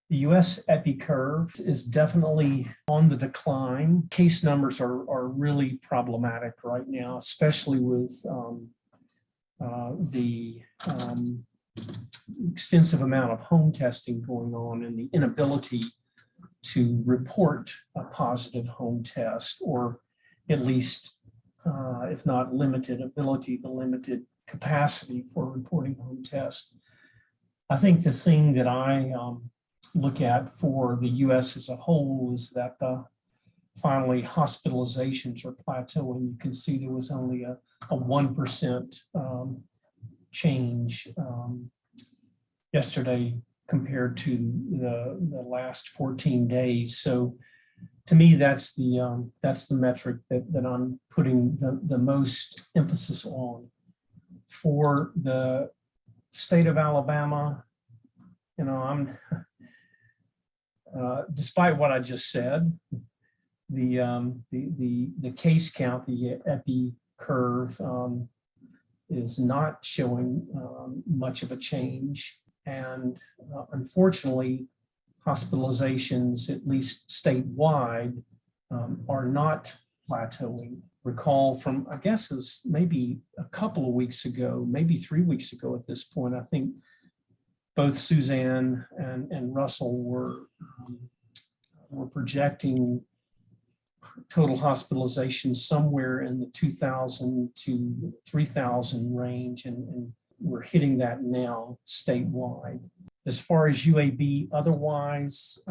The US epi curve is definitely on the decline. Case numbers are really problematic right now, especially with the extensive amount of home testing going on and the inability to report a positive home test, or at least, if not limited ability, the limited capacity for reporting home tests. I think the thing that I look at for the US as a whole is that finally hospitalizations are plateauing. You can see there was only a 1% change yesterday compared to the last 14 days. So to me, that's the metric that I'm putting the most emphasis on. For the state of Alabama, I'm despite what I just said, the case count, the epi curve, is not showing much of a change, and unfortunately, hospitalizations, at least statewide, are not plateauing. Recall from, I guess it was maybe a couple of weeks ago, maybe 3 weeks ago at this point, I think both Suzanne and Russell were projecting total hospitalizations somewhere in the 2,000 to 3,000 range, and we're hitting that now statewide. As far as UAB otherwise,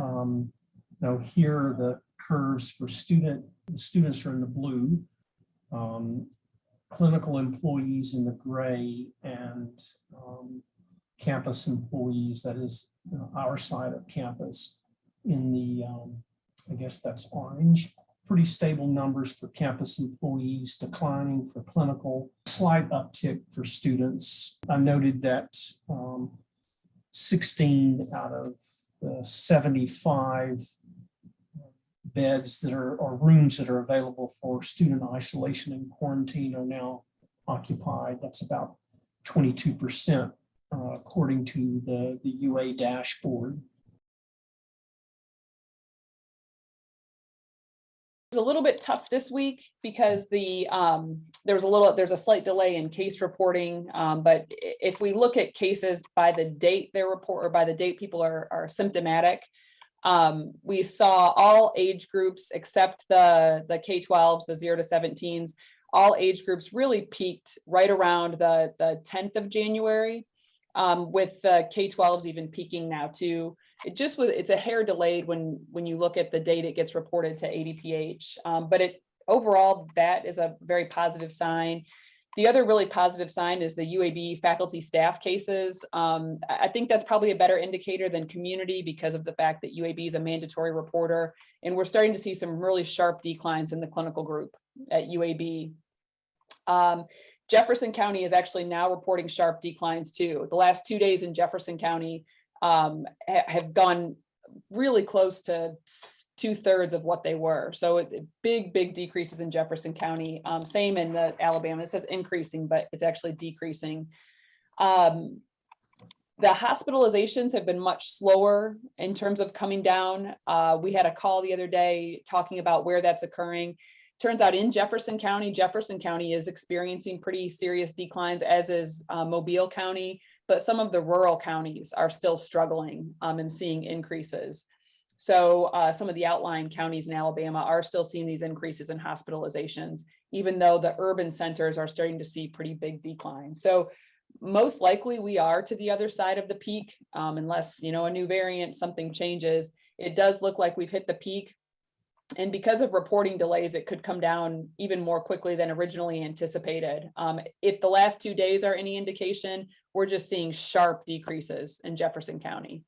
here the curves for students are in the blue, clinical employees in the gray, and campus employees, that is our side of campus, in the, I guess that's orange. Pretty stable numbers for campus employees, declining for clinical, slight uptick for students. I noted that 16 out of the 75 beds that are, or rooms that are available for student isolation and quarantine are now occupied. That's about 22%, according to the UA dashboard. A little bit tough this week because there's a slight delay in case reporting, but if we look at cases by the date they report, or by the date people are symptomatic, we saw all age groups except the K-12s, the 0 to 17s, all age groups really peaked right around the 10th of January, with the K-12s even peaking now too. It's a hair delayed when you look at the date it gets reported to ADPH, but overall that is a very positive sign. The other really positive sign is the UAB faculty staff cases. I think that's probably a better indicator than community because of the fact that UAB is a mandatory reporter, and we're starting to see some really sharp declines in the clinical group at UAB. Jefferson County is actually now reporting sharp declines too. The last 2 days in Jefferson County have gone really close to 2/3 of what they were. So big decreases in Jefferson County. Same in the Alabama. It says increasing, but it's actually decreasing. The hospitalizations have been much slower in terms of coming down. We had a call the other day talking about where that's occurring. Turns out in Jefferson County is experiencing pretty serious declines, as is Mobile County, but some of the rural counties are still struggling and seeing increases. So some of the outlying counties in Alabama are still seeing these increases in hospitalizations, even though the urban centers are starting to see pretty big declines. So most likely we are to the other side of the peak, unless, a new variant, something changes. It does look like we've hit the peak. And because of reporting delays, it could come down even more quickly than originally anticipated. If the last 2 days are any indication, we're just seeing sharp decreases in Jefferson County.